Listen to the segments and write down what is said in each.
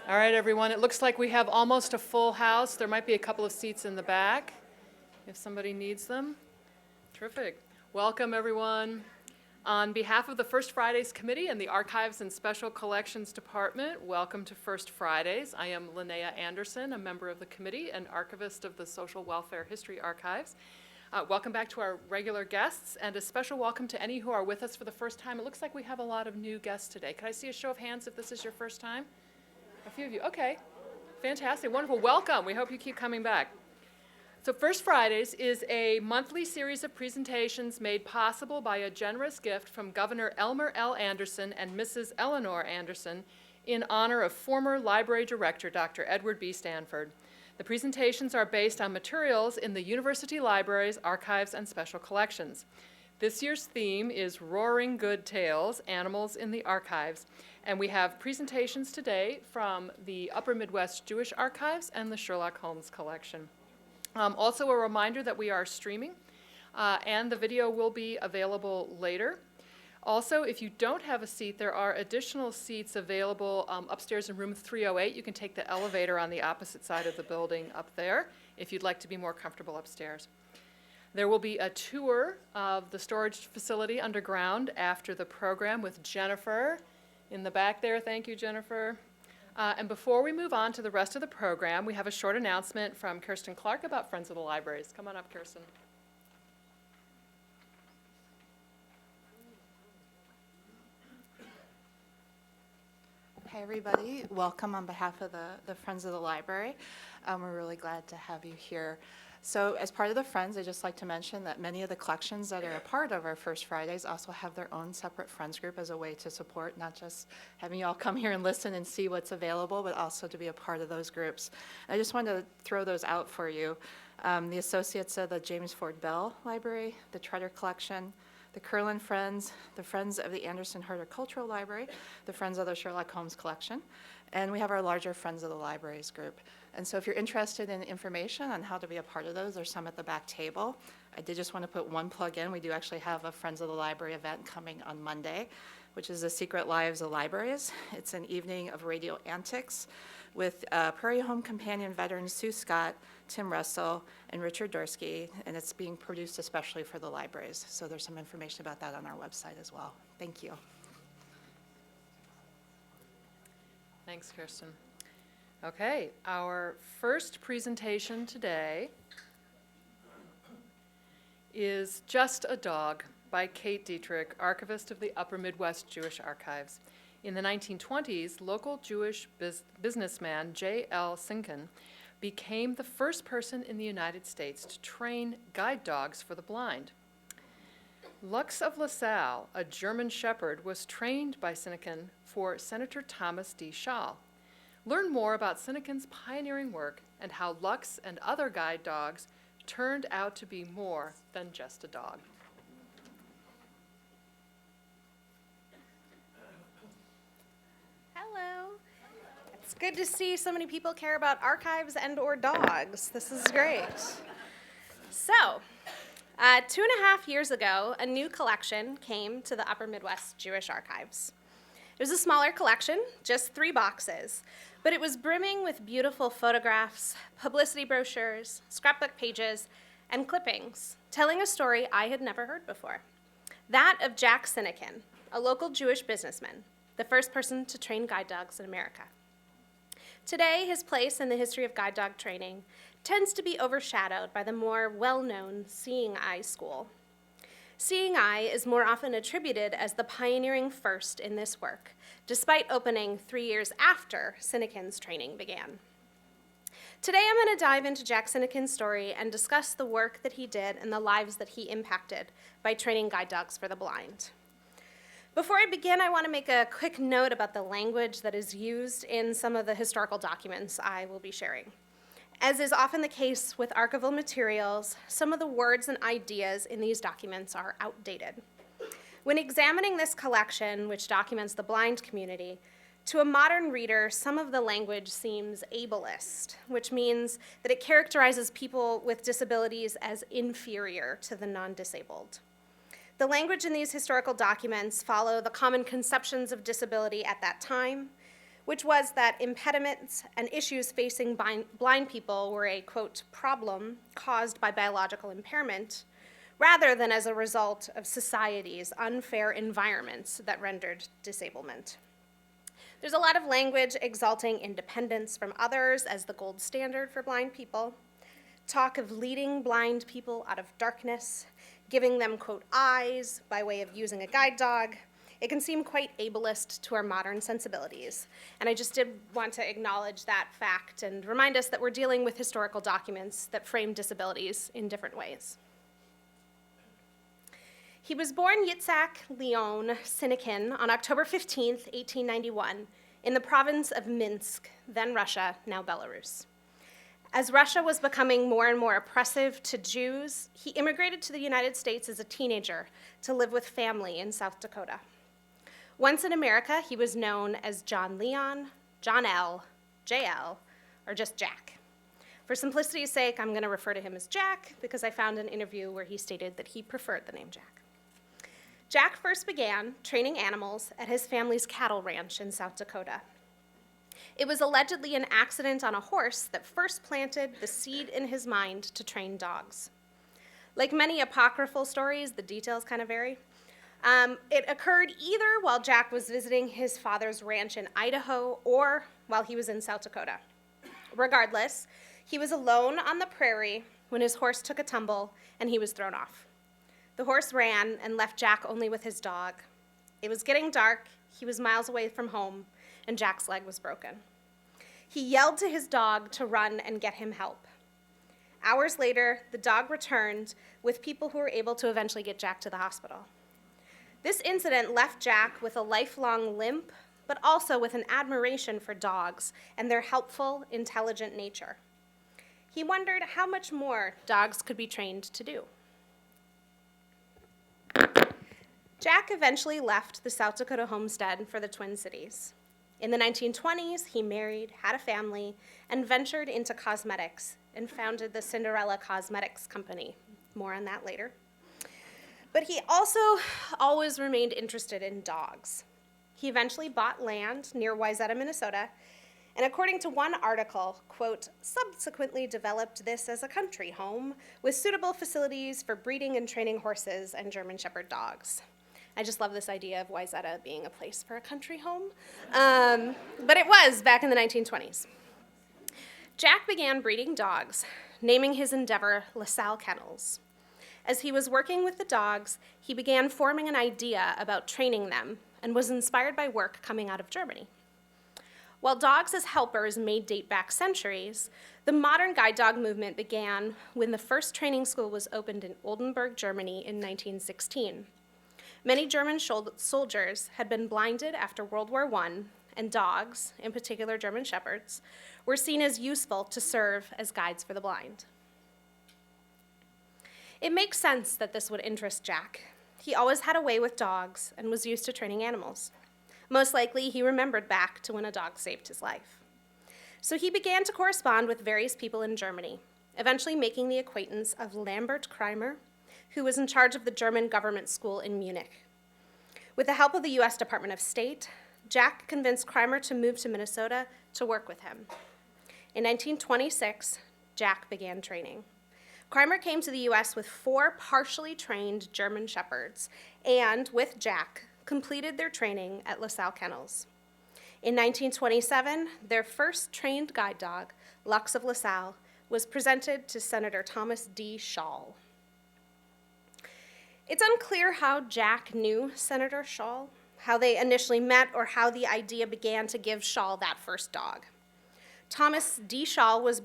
All right, everyone, it looks like we have almost a full house. There might be a couple of seats in the back if somebody needs them. Terrific. Welcome, everyone. On behalf of the First Fridays Committee and the Archives and Special Collections Department, welcome to First Fridays. I am Linnea Anderson, a member of the committee and archivist of the Social Welfare History Archives. Welcome back to our regular guests, and a special welcome to any who are with us for the first time. It looks like we have a lot of new guests today. Can I see a show of hands if this is your first time? A few of you. Okay. Fantastic. Wonderful. Welcome. We hope you keep coming back. So First Fridays is a monthly series of presentations made possible by a generous gift from Governor Elmer L. Anderson and Mrs. Eleanor Anderson in honor of former library director Dr. Edward B. Stanford. The presentations are based on materials in the university libraries, archives, and special collections. This year's theme is Roaring Good Tales, Animals in the Archives, and we have presentations today from the Upper Midwest Jewish Archives and the Sherlock Holmes collection. Also a reminder that we are streaming, and the video will be available later. Also, if you don't have a seat, there are additional seats available upstairs in room 308. You can take the elevator on the opposite side of the building up there if you'd like to be more comfortable upstairs. There will be a tour of the storage facility underground after the program with Jennifer in the back there. Thank you, Jennifer. And before we move on to the rest of the program, we have a short announcement from Kirsten Clark about Friends of the Libraries. Come on up, Kirsten. Hi, everybody. Welcome on behalf of the Friends of the Library. We're really glad to have you here. So as part of the Friends, I'd just like to mention that many of the collections that are a part of our First Fridays also have their own separate Friends group as a way to support, not just having you all come here and listen and see what's available, but also to be a part of those groups. And I just wanted to throw those out for you. The Associates of the James Ford Bell Library, the Treader Collection, the Curlin Friends, the Friends of the Anderson Horticultural Library, the Friends of the Sherlock Holmes Collection, and we have our larger Friends of the Libraries group. And so if you're interested in information on how to be a part of those, there's some at the back table. I did just want to put one plug in. We do actually have a Friends of the Library event coming on Monday, which is the Secret Lives of Libraries. It's an evening of radio antics with Prairie Home Companion veterans Sue Scott, Tim Russell, and Richard Dorsky, and it's being produced especially for the libraries. So there's some information about that on our website as well. Thank you. Thanks, Kirsten. Okay, our first presentation today is Just a Dog by Kate Dietrick, archivist of the Upper Midwest Jewish Archives. In the 1920s, local Jewish businessman J.L. Sinykin became the first person in the United States to train guide dogs for the blind. Lux of La Salle, a German shepherd, was trained by Sinykin for Senator Thomas D. Schall. Learn more about Sinykin's pioneering work and how Lux and other guide dogs turned out to be more than just a dog. Hello. It's good to see so many people care about archives and or dogs. This is great. So, 2.5 years ago, a new collection came to the Upper Midwest Jewish Archives. It was a smaller collection, just 3 boxes, but it was brimming with beautiful photographs, publicity brochures, scrapbook pages, and clippings, telling a story I had never heard before. That of Jack Sinykin, a local Jewish businessman, the first person to train guide dogs in America. Today, his place in the history of guide dog training tends to be overshadowed by the more well-known Seeing Eye School. Seeing Eye is more often attributed as the pioneering first in this work, despite opening 3 years after Sinykin's training began. Today, I'm going to dive into Jack Sinykin's story and discuss the work that he did and the lives that he impacted by training guide dogs for the blind. Before I begin, I want to make a quick note about the language that is used in some of the historical documents I will be sharing. As is often the case with archival materials, some of the words and ideas in these documents are outdated. When examining this collection, which documents the blind community, to a modern reader, some of the language seems ableist, which means that it characterizes people with disabilities as inferior to the non-disabled. The language in these historical documents follow the common conceptions of disability at that time, which was that impediments and issues facing blind people were a, quote, problem caused by biological impairment, rather than as a result of society's unfair environments that rendered disablement. There's a lot of language exalting independence from others as the gold standard for blind people, talk of leading blind people out of darkness, giving them, quote, eyes by way of using a guide dog. It can seem quite ableist to our modern sensibilities. And I just did want to acknowledge that fact and remind us that we're dealing with historical documents that frame disabilities in different ways. He was born Yitzhak Leon Sinykin on October 15th, 1891, in the province of Minsk, then Russia, now Belarus. As Russia was becoming more and more oppressive to Jews, he immigrated to the United States as a teenager to live with family in South Dakota. Once in America, he was known as John Leon, John L., JL, or just Jack. For simplicity's sake, I'm going to refer to him as Jack because I found an interview where he stated that he preferred the name Jack. Jack first began training animals at his family's cattle ranch in South Dakota. It was allegedly an accident on a horse that first planted the seed in his mind to train dogs. Like many apocryphal stories, the details kind of vary. It occurred either while Jack was visiting his father's ranch in Idaho or while he was in South Dakota. Regardless, he was alone on the prairie when his horse took a tumble and he was thrown off. The horse ran and left Jack only with his dog. It was getting dark, he was miles away from home, and Jack's leg was broken. He yelled to his dog to run and get him help. Hours later, the dog returned with people who were able to eventually get Jack to the hospital. This incident left Jack with a lifelong limp, but also with an admiration for dogs and their helpful, intelligent nature. He wondered how much more dogs could be trained to do. Jack eventually left the South Dakota homestead for the Twin Cities. In the 1920s, he married, had a family, and ventured into cosmetics and founded the Cinderella Cosmetics company. More on that later. But he also always remained interested in dogs. He eventually bought land near Wayzata, Minnesota, and according to one article, quote, subsequently developed this as a country home with suitable facilities for breeding and training horses and German Shepherd dogs. I just love this idea of Wayzata being a place for a country home. But it was back in the 1920s. Jack began breeding dogs, naming his endeavor La Salle Kennels. As he was working with the dogs, he began forming an idea about training them and was inspired by work coming out of Germany. While dogs as helpers may date back centuries, the modern guide dog movement began when the first training school was opened in Oldenburg, Germany in 1916. Many German soldiers had been blinded after World War I, and dogs, in particular German Shepherds, were seen as useful to serve as guides for the blind. It makes sense that this would interest Jack. He always had a way with dogs and was used to training animals. Most likely, he remembered back to when a dog saved his life. So he began to correspond with various people in Germany, eventually making the acquaintance of Lambert Kreimer, who was in charge of the German government school in Munich. With the help of the US Department of State, Jack convinced Kreimer to move to Minnesota to work with him. In 1926, Jack began training. Kreimer came to the US with 4 partially trained German Shepherds and, with Jack, completed their training at La Salle Kennels. In 1927, their first trained guide dog, Lux of La Salle, was presented to Senator Thomas D. Schall. It's unclear how Jack knew Senator Schall, how they initially met, or how the idea began to give Schall that first dog. Thomas D. Schall was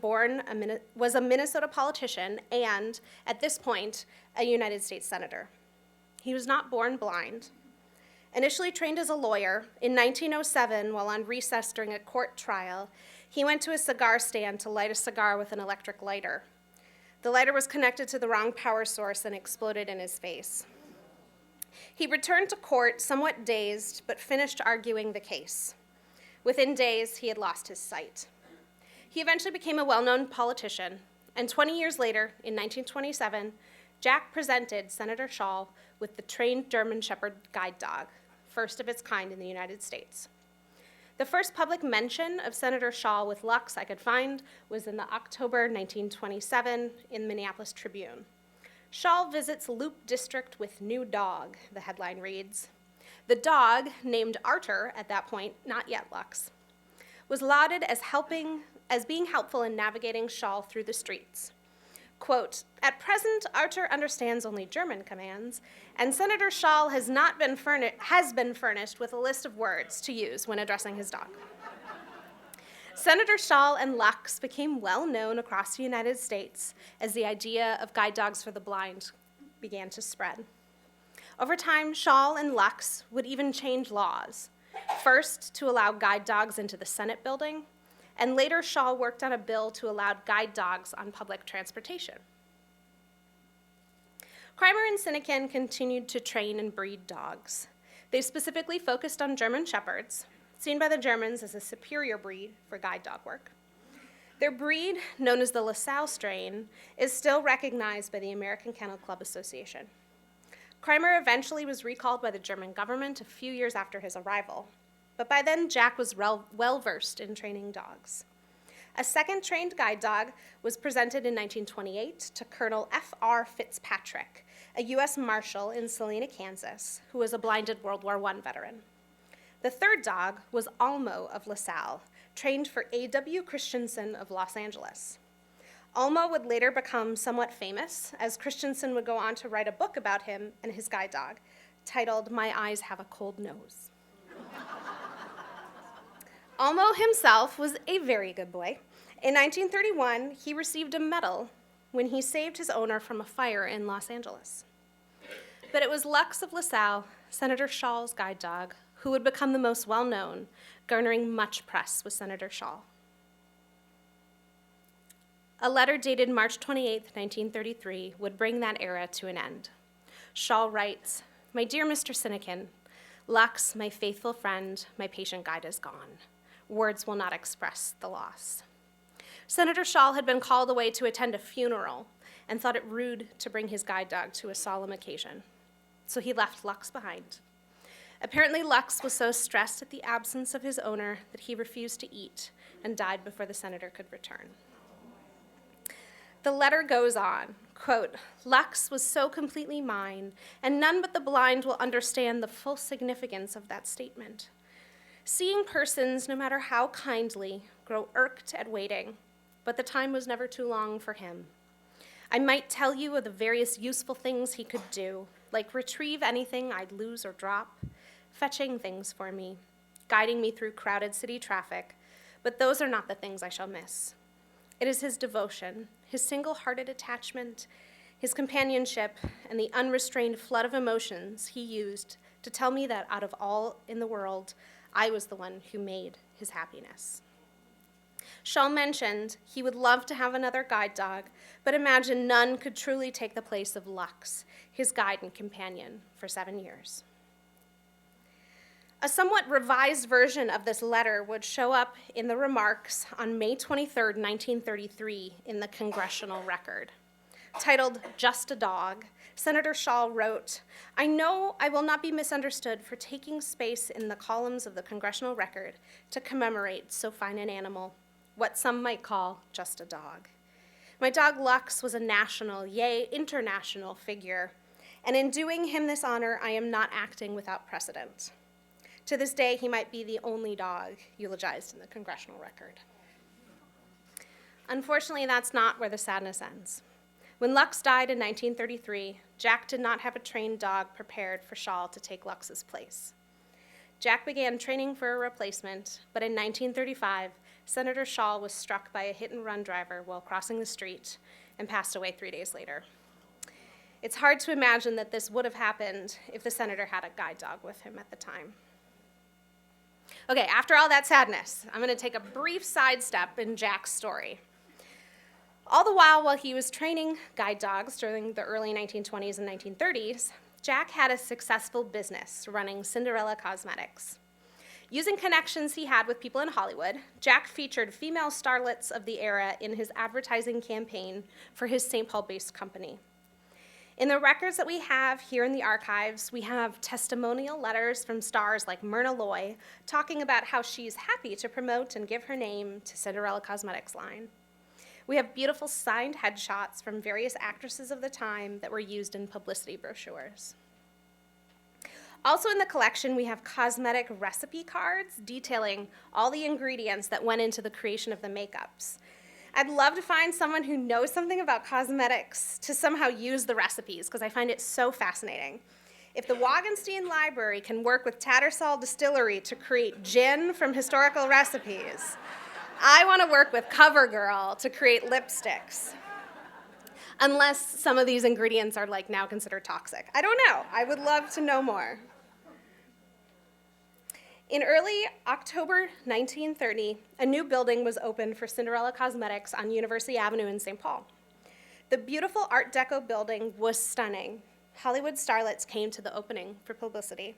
a Minnesota politician and, at this point, a United States senator. He was not born blind. Initially trained as a lawyer, in 1907, while on recess during a court trial, he went to a cigar stand to light a cigar with an electric lighter. The lighter was connected to the wrong power source and exploded in his face. He returned to court somewhat dazed, but finished arguing the case. Within days, he had lost his sight. He eventually became a well-known politician, and 20 years later, in 1927, Jack presented Senator Schall with the trained German Shepherd guide dog, first of its kind in the United States. The first public mention of Senator Schall with Lux I could find was in the October 1927 in the Minneapolis Tribune. Schall visits Loop District with new dog, the headline reads. The dog, named Arter at that point, not yet Lux, was lauded as being helpful in navigating Schall through the streets. Quote, at present, Arter understands only German commands, and Senator Schall has been furnished with a list of words to use when addressing his dog. Senator Schall and Lux became well known across the United States as the idea of guide dogs for the blind began to spread. Over time, Schall and Lux would even change laws, first to allow guide dogs into the Senate building, and later Schall worked on a bill to allow guide dogs on public transportation. Kreimer and Sinykin continued to train and breed dogs. They specifically focused on German Shepherds, seen by the Germans as a superior breed for guide dog work. Their breed, known as the La Salle strain, is still recognized by the American Kennel Club Association. Kreimer eventually was recalled by the German government a few years after his arrival, but by then Jack was well-versed in training dogs. A second trained guide dog was presented in 1928 to Colonel F.R. Fitzpatrick, a U.S. Marshal in Salina, Kansas, who was a blinded World War I veteran. The third dog was Almo of La Salle, trained for A.W. Christensen of Los Angeles. Almo would later become somewhat famous, as Christensen would go on to write a book about him and his guide dog, titled My Eyes Have a Cold Nose. Almo himself was a very good boy. In 1931, he received a medal when he saved his owner from a fire in Los Angeles. But it was Lux of La Salle, Senator Schall's guide dog, who would become the most well-known, garnering much press with Senator Schall. A letter dated March 28, 1933, would bring that era to an end. Schall writes, My dear Mr. Sinykin, Lux, my faithful friend, my patient guide is gone. Words will not express the loss. Senator Schall had been called away to attend a funeral and thought it rude to bring his guide dog to a solemn occasion. So he left Lux behind. Apparently, Lux was so stressed at the absence of his owner that he refused to eat and died before the senator could return. The letter goes on, quote, Lux was so completely mine, and none but the blind will understand the full significance of that statement. Seeing persons, no matter how kindly, grow irked at waiting, but the time was never too long for him. I might tell you of the various useful things he could do, like retrieve anything I'd lose or drop, fetching things for me, guiding me through crowded city traffic, but those are not the things I shall miss. It is his devotion, his single-hearted attachment, his companionship, and the unrestrained flood of emotions he used to tell me that out of all in the world, I was the one who made his happiness. Schall mentioned he would love to have another guide dog, but imagined none could truly take the place of Lux, his guide and companion for 7 years. A somewhat revised version of this letter would show up in the remarks on May 23, 1933, in the Congressional Record. Titled Just a Dog, Senator Schall wrote, I know I will not be misunderstood for taking space in the columns of the Congressional Record to commemorate so fine an animal, what some might call just a dog. My dog Lux was a national, yea, international figure, and in doing him this honor, I am not acting without precedent. To this day, he might be the only dog eulogized in the Congressional Record. Unfortunately, that's not where the sadness ends. When Lux died in 1933, Jack did not have a trained dog prepared for Schall to take Lux's place. Jack began training for a replacement, but in 1935, Senator Schall was struck by a hit-and-run driver while crossing the street and passed away 3 days later. It's hard to imagine that this would have happened if the senator had a guide dog with him at the time. Okay, after all that sadness, I'm going to take a brief sidestep in Jack's story. All the while he was training guide dogs during the early 1920s and 1930s, Jack had a successful business running Cinderella Cosmetics. Using connections he had with people in Hollywood, Jack featured female starlets of the era in his advertising campaign for his St. Paul-based company. In the records that we have here in the archives, we have testimonial letters from stars like Myrna Loy talking about how she's happy to promote and give her name to Cinderella Cosmetics line. We have beautiful signed headshots from various actresses of the time that were used in publicity brochures. Also in the collection, we have cosmetic recipe cards detailing all the ingredients that went into the creation of the makeups. I'd love to find someone who knows something about cosmetics to somehow use the recipes, because I find it so fascinating. If the Wagenstein Library can work with Tattersall Distillery to create gin from historical recipes, I want to work with CoverGirl to create lipsticks. Unless some of these ingredients are like now considered toxic. I don't know. I would love to know more. In early October 1930, a new building was opened for Cinderella Cosmetics on University Avenue in St. Paul. The beautiful Art Deco building was stunning. Hollywood starlets came to the opening for publicity.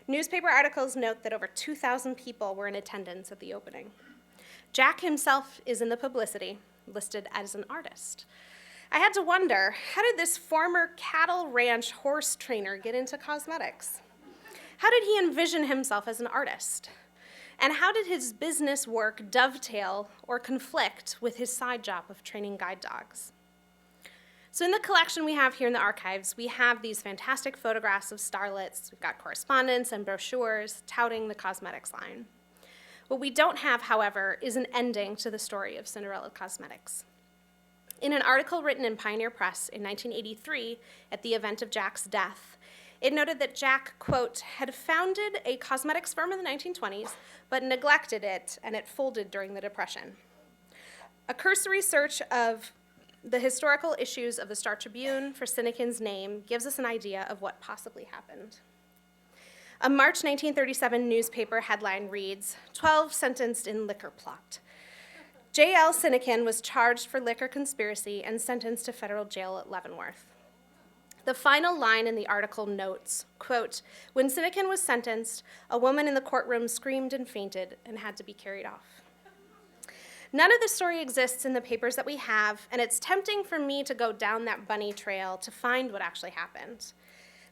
Newspaper articles note that over 2,000 people were in attendance at the opening. Jack himself is in the publicity, listed as an artist. I had to wonder, how did this former cattle ranch horse trainer get into cosmetics? How did he envision himself as an artist? And how did his business work dovetail or conflict with his side job of training guide dogs? So in the collection we have here in the archives, we have these fantastic photographs of starlets. We've got correspondence and brochures touting the cosmetics line. What we don't have, however, is an ending to the story of Cinderella Cosmetics. In an article written in Pioneer Press in 1983 at the event of Jack's death, it noted that Jack, quote, had founded a cosmetics firm in the 1920s, but neglected it, and it folded during the Depression. A cursory search of the historical issues of the Star Tribune for Sinykin's name gives us an idea of what possibly happened. A March 1937 newspaper headline reads, 12 sentenced in liquor plot. J.L. Sinykin was charged for liquor conspiracy and sentenced to federal jail at Leavenworth. The final line in the article notes, quote, when Sinykin was sentenced, a woman in the courtroom screamed and fainted and had to be carried off. None of the story exists in the papers that we have, and it's tempting for me to go down that bunny trail to find what actually happened.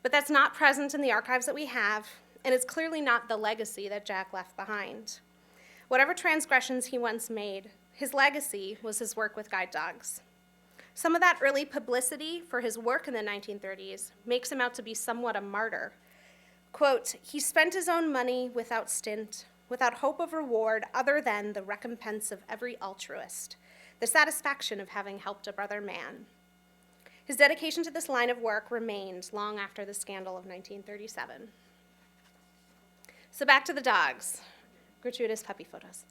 But that's not present in the archives that we have, and it's clearly not the legacy that Jack left behind. Whatever transgressions he once made, his legacy was his work with guide dogs. Some of that early publicity for his work in the 1930s makes him out to be somewhat a martyr. Quote, he spent his own money without stint, without hope of reward other than the recompense of every altruist, the satisfaction of having helped a brother man. His dedication to this line of work remained long after the scandal of 1937. So back to the dogs. Gratuitous puppy photos.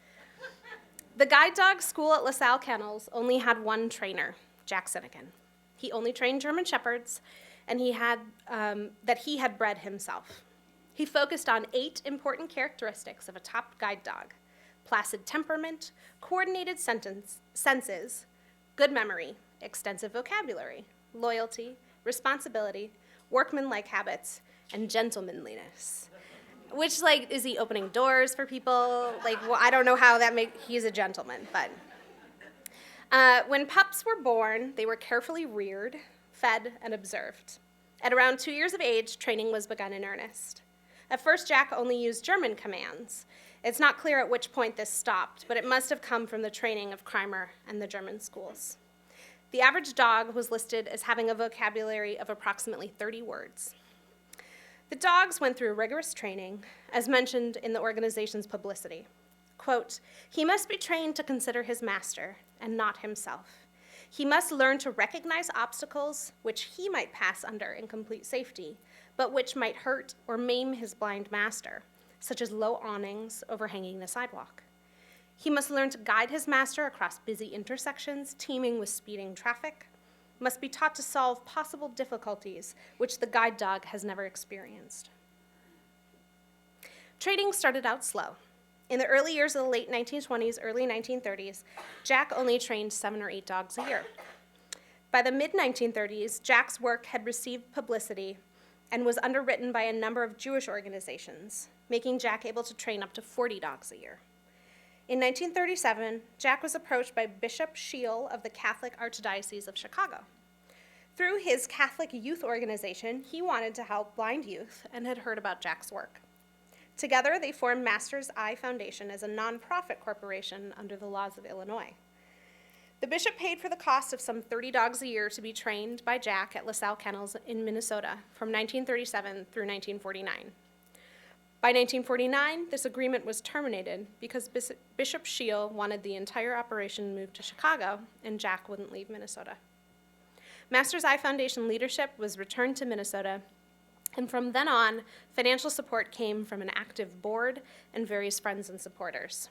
The guide dog school at La Salle Kennels only had one trainer, Jack Sinykin. He only trained German Shepherds, and he had bred himself. He focused on 8 important characteristics of a top guide dog: placid temperament, coordinated senses, good memory, extensive vocabulary, loyalty, responsibility, workmanlike habits, and gentlemanliness. Which, like, is he opening doors for people? Like, well, I don't know how he's a gentleman, but. When pups were born, they were carefully reared, fed, and observed. At around 2 years of age, training was begun in earnest. At first, Jack only used German commands. It's not clear at which point this stopped, but it must have come from the training of Kreimer and the German schools. The average dog was listed as having a vocabulary of approximately 30 words. The dogs went through rigorous training, as mentioned in the organization's publicity. Quote, he must be trained to consider his master and not himself. He must learn to recognize obstacles which he might pass under in complete safety, but which might hurt or maim his blind master, such as low awnings overhanging the sidewalk. He must learn to guide his master across busy intersections teeming with speeding traffic, must be taught to solve possible difficulties which the guide dog has never experienced. Training started out slow. In the early years of the late 1920s, early 1930s, Jack only trained 7 or 8 dogs a year. By the mid-1930s, Jack's work had received publicity and was underwritten by a number of Jewish organizations, making Jack able to train up to 40 dogs a year. In 1937, Jack was approached by Bishop Schall of the Catholic Archdiocese of Chicago. Through his Catholic youth organization, he wanted to help blind youth and had heard about Jack's work. Together, they formed Master's Eye Foundation as a nonprofit corporation under the laws of Illinois. The bishop paid for the cost of some 30 dogs a year to be trained by Jack at La Salle Kennels in Minnesota from 1937 through 1949. By 1949, this agreement was terminated because Bishop Schall wanted the entire operation moved to Chicago, and Jack wouldn't leave Minnesota. Master's Eye Foundation leadership was returned to Minnesota, and from then on, financial support came from an active board and various friends and supporters.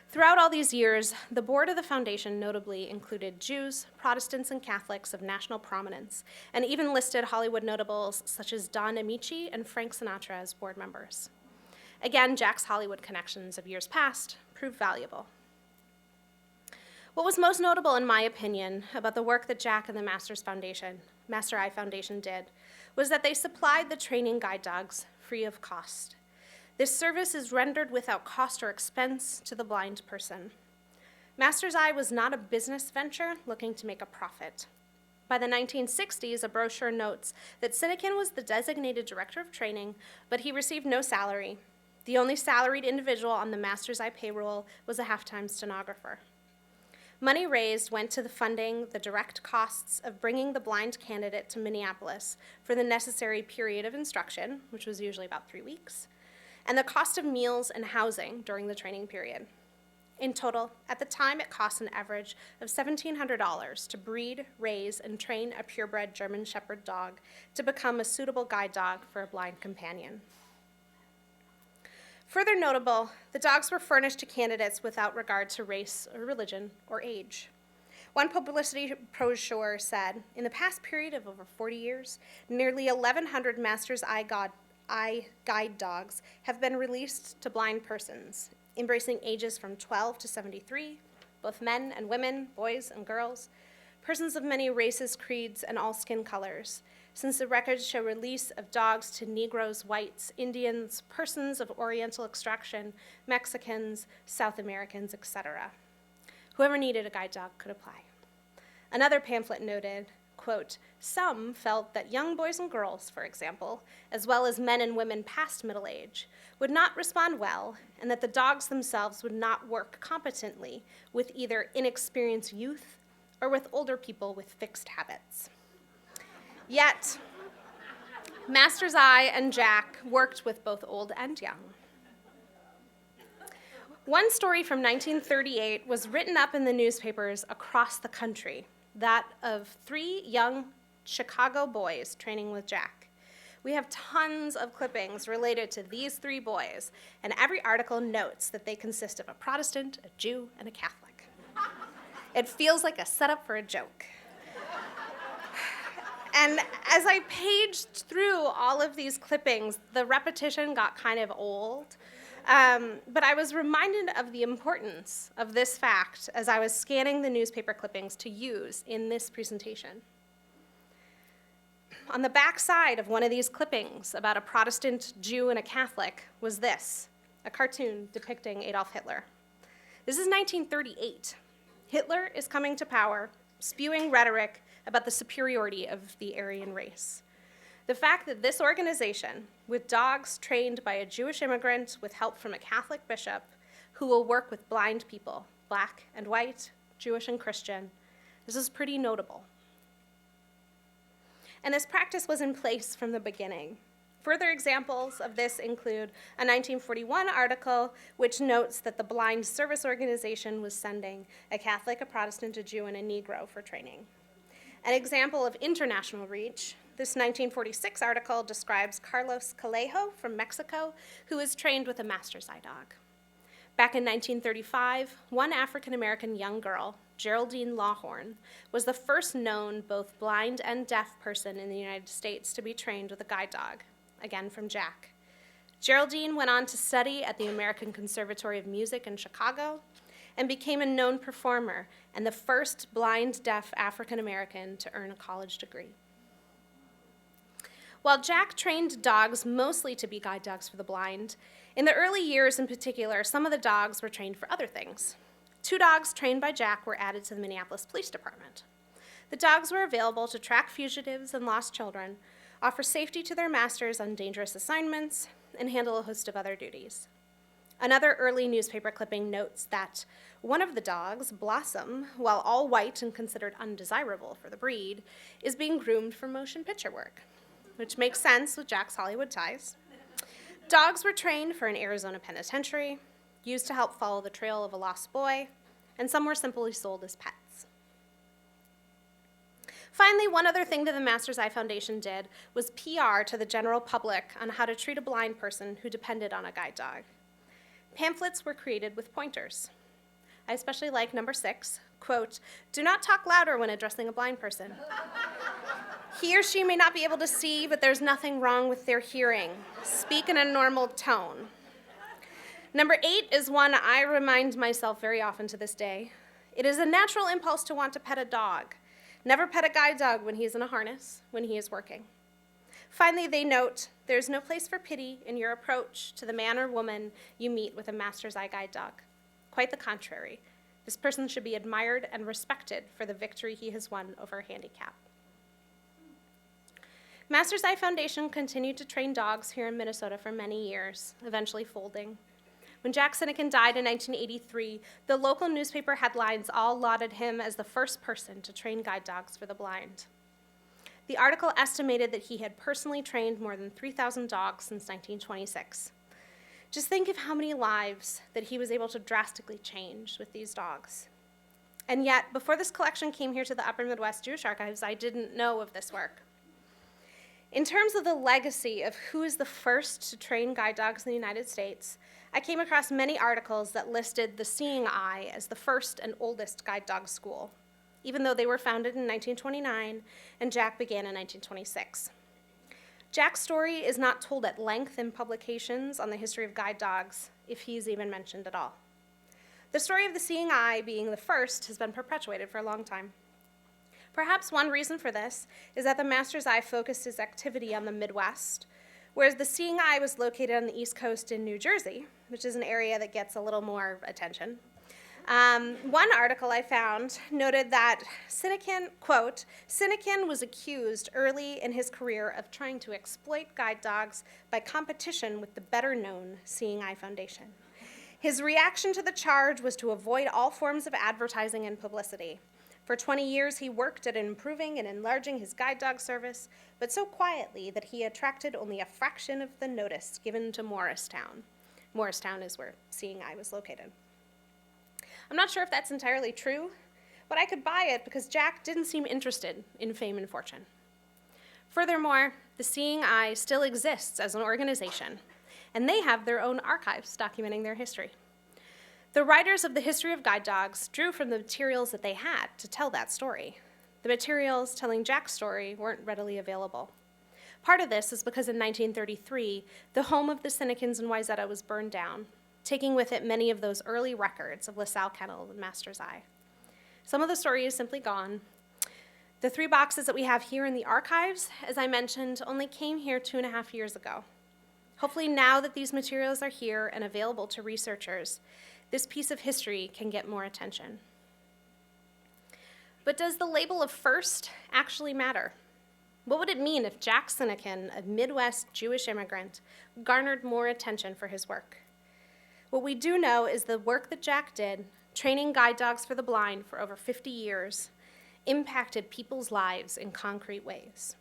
Throughout all these years, the board of the foundation notably included Jews, Protestants, and Catholics of national prominence, and even listed Hollywood notables such as Don Amici and Frank Sinatra as board members. Again, Jack's Hollywood connections of years past proved valuable. What was most notable, in my opinion, about the work that Jack and the Master Eye Foundation did was that they supplied the training guide dogs free of cost. This service is rendered without cost or expense to the blind person. Master's Eye was not a business venture looking to make a profit. By the 1960s, a brochure notes that Sinykin was the designated director of training, but he received no salary. The only salaried individual on the Master's Eye payroll was a half-time stenographer. Money raised went to funding the direct costs of bringing the blind candidate to Minneapolis for the necessary period of instruction, which was usually about 3 weeks, and the cost of meals and housing during the training period. In total, at the time, it cost an average of $1,700 to breed, raise, and train a purebred German Shepherd dog to become a suitable guide dog for a blind companion. Further notable, the dogs were furnished to candidates without regard to race or religion or age. One publicity brochure said, in the past period of over 40 years, nearly 1,100 Master's Eye guide dogs have been released to blind persons, embracing ages from 12 to 73, both men and women, boys and girls, persons of many races, creeds, and all skin colors, since the records show release of dogs to Negroes, whites, Indians, persons of Oriental extraction, Mexicans, South Americans, etc. Whoever needed a guide dog could apply. Another pamphlet noted, quote, some felt that young boys and girls, for example, as well as men and women past middle age, would not respond well, and that the dogs themselves would not work competently with either inexperienced youth or with older people with fixed habits. Yet, Master's Eye and Jack worked with both old and young. One story from 1938 was written up in the newspapers across the country, that of 3 young Chicago boys training with Jack. We have tons of clippings related to these 3 boys, and every article notes that they consist of a Protestant, a Jew, and a Catholic. It feels like a setup for a joke. And as I paged through all of these clippings, the repetition got kind of old. But I was reminded of the importance of this fact as I was scanning the newspaper clippings to use in this presentation. On the back side of one of these clippings about a Protestant, Jew, and a Catholic was this, a cartoon depicting Adolf Hitler. This is 1938. Hitler is coming to power, spewing rhetoric about the superiority of the Aryan race. The fact that this organization, with dogs trained by a Jewish immigrant with help from a Catholic bishop, who will work with blind people, black and white, Jewish and Christian, this is pretty notable. And this practice was in place from the beginning. Further examples of this include a 1941 article which notes that the Blind Service Organization was sending a Catholic, a Protestant, a Jew, and a Negro for training. An example of international reach, this 1946 article describes Carlos Callejo from Mexico, who was trained with a Master's Eye dog. Back in 1935, one African-American young girl, Geraldine Lawhorn, was the first known both blind and deaf person in the United States to be trained with a guide dog, again from Jack. Geraldine went on to study at the American Conservatory of Music in Chicago and became a known performer and the first blind-deaf African-American to earn a college degree. While Jack trained dogs mostly to be guide dogs for the blind, in the early years in particular, some of the dogs were trained for other things. 2 dogs trained by Jack were added to the Minneapolis Police Department. The dogs were available to track fugitives and lost children, offer safety to their masters on dangerous assignments, and handle a host of other duties. Another early newspaper clipping notes that one of the dogs, Blossom, while all white and considered undesirable for the breed, is being groomed for motion picture work, which makes sense with Jack's Hollywood ties. Dogs were trained for an Arizona penitentiary, used to help follow the trail of a lost boy, and some were simply sold as pets. Finally, one other thing that the Master's Eye Foundation did was PR to the general public on how to treat a blind person who depended on a guide dog. Pamphlets were created with pointers. I especially like number 6, quote, "Do not talk louder when addressing a blind person. He or she may not be able to see, but there's nothing wrong with their hearing. Speak in a normal tone." Number 8 is one I remind myself very often to this day. It is a natural impulse to want to pet a dog. Never pet a guide dog when he is in a harness, when he is working. Finally, they note, there's no place for pity in your approach to the man or woman you meet with a Master's Eye guide dog. Quite the contrary. This person should be admired and respected for the victory he has won over a handicap. Master's Eye Foundation continued to train dogs here in Minnesota for many years, eventually folding. When Jack Sinykin died in 1983, the local newspaper headlines all lauded him as the first person to train guide dogs for the blind. The article estimated that he had personally trained more than 3,000 dogs since 1926. Just think of how many lives that he was able to drastically change with these dogs. And yet, before this collection came here to the Upper Midwest Jewish Archives, I didn't know of this work. In terms of the legacy of who is the first to train guide dogs in the United States, I came across many articles that listed the Seeing Eye as the first and oldest guide dog school, even though they were founded in 1929 and Jack began in 1926. Jack's story is not told at length in publications on the history of guide dogs, if he's even mentioned at all. The story of the Seeing Eye being the first has been perpetuated for a long time. Perhaps one reason for this is that the Master's Eye focused his activity on the Midwest, whereas the Seeing Eye was located on the East Coast in New Jersey, which is an area that gets a little more attention. One article I found noted that Sinykin, quote, "Sinykin was accused early in his career of trying to exploit guide dogs by competition with the better-known Seeing Eye Foundation. His reaction to the charge was to avoid all forms of advertising and publicity. For 20 years, he worked at improving and enlarging his guide dog service, but so quietly that he attracted only a fraction of the notice given to Morristown." Morristown is where Seeing Eye was located. I'm not sure if that's entirely true, but I could buy it because Jack didn't seem interested in fame and fortune. Furthermore, the Seeing Eye still exists as an organization, and they have their own archives documenting their history. The writers of the history of guide dogs drew from the materials that they had to tell that story. The materials telling Jack's story weren't readily available. Part of this is because in 1933, the home of the Sinykins in Wayzata was burned down, taking with it many of those early records of La Salle Kennel and Master's Eye. Some of the story is simply gone. The 3 boxes that we have here in the archives, as I mentioned, only came here 2.5 years ago. Hopefully now that these materials are here and available to researchers, this piece of history can get more attention. But does the label of first actually matter? What would it mean if Jack Sinykin, a Midwest Jewish immigrant, garnered more attention for his work? What we do know is the work that Jack did, training guide dogs for the blind for over 50 years, impacted people's lives in concrete ways.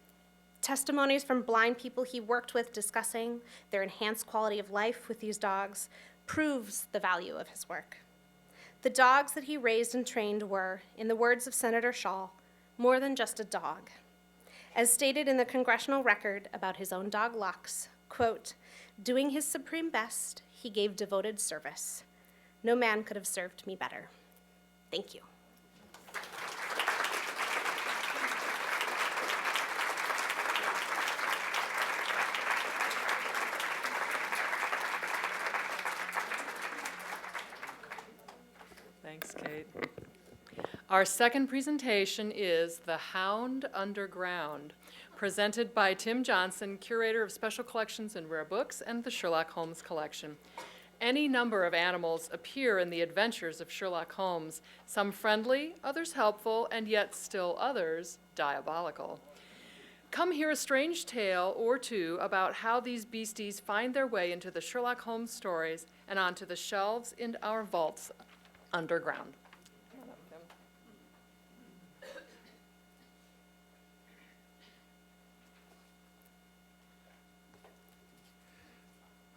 Testimonies from blind people he worked with discussing their enhanced quality of life with these dogs proves the value of his work. The dogs that he raised and trained were, in the words of Senator Schall, more than just a dog. As stated in the congressional record about his own dog Lux, quote, "Doing his supreme best, he gave devoted service. No man could have served me better." Thank you. Thanks, Kate. Our second presentation is The Hound Underground, presented by Tim Johnson, Curator of Special Collections and Rare Books and the Sherlock Holmes Collection. any number of animals appear in the adventures of Sherlock Holmes, some friendly, others helpful, and yet still others diabolical. Come hear a strange tale or two about how these beasties find their way into the Sherlock Holmes stories and onto the shelves in our vaults underground.